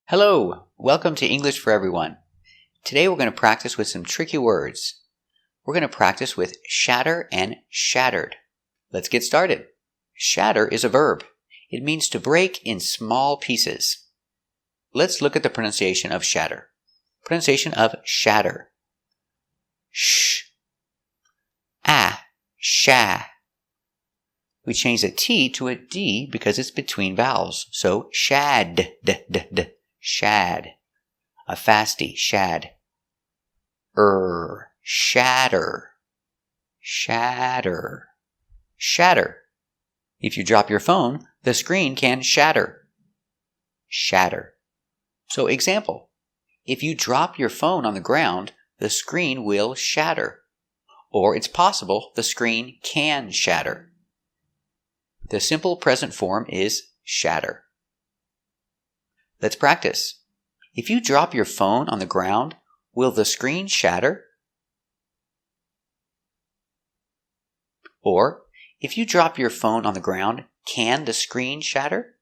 Hello, welcome to English for Everyone. Today we're going to practice with some tricky words. We're going to practice with shatter and shattered. Let's get started. Shatter is a verb. It means to break in small pieces. Let's look at the pronunciation of shatter. Pronunciation of shatter. Sh. Ah. Sha. We change the T to a D because it's between vowels. So shad. Shad. A fasty. Shad. Shatter. Shatter. Shatter. If you drop your phone, the screen can shatter. Shatter. So example. If you drop your phone on the ground, the screen will shatter. Or it's possible the screen can shatter. The simple present form is shatter. Let's practice. If you drop your phone on the ground, will the screen shatter? Or, if you drop your phone on the ground, can the screen shatter?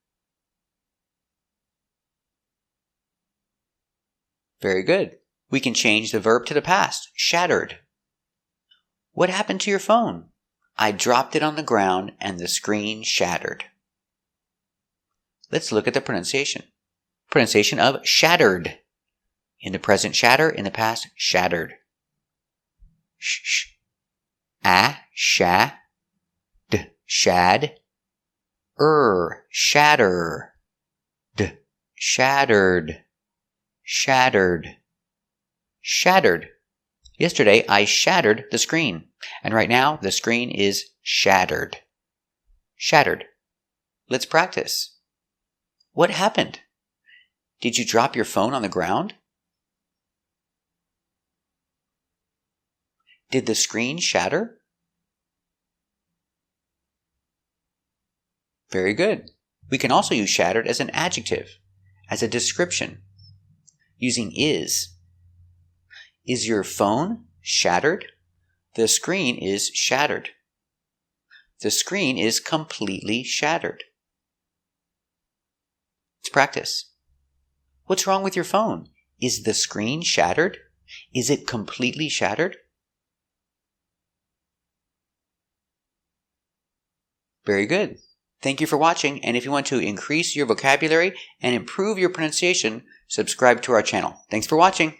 Very good. We can change the verb to the past, shattered. What happened to your phone? I dropped it on the ground and the screen shattered. Let's look at the pronunciation. Pronunciation of shattered. In the present shatter, in the past shattered. Sh. Sha. D. Shad. Shatter. D. Shattered. Shattered. Shattered. Yesterday, I shattered the screen, and right now, the screen is shattered. Shattered. Let's practice. What happened? Did you drop your phone on the ground? Did the screen shatter? Very good. We can also use shattered as an adjective, as a description, using is. Is your phone shattered? The screen is shattered. The screen is completely shattered. Let's practice. What's wrong with your phone? Is the screen shattered? Is it completely shattered? Very good. Thank you for watching, and if you want to increase your vocabulary and improve your pronunciation, subscribe to our channel. Thanks for watching.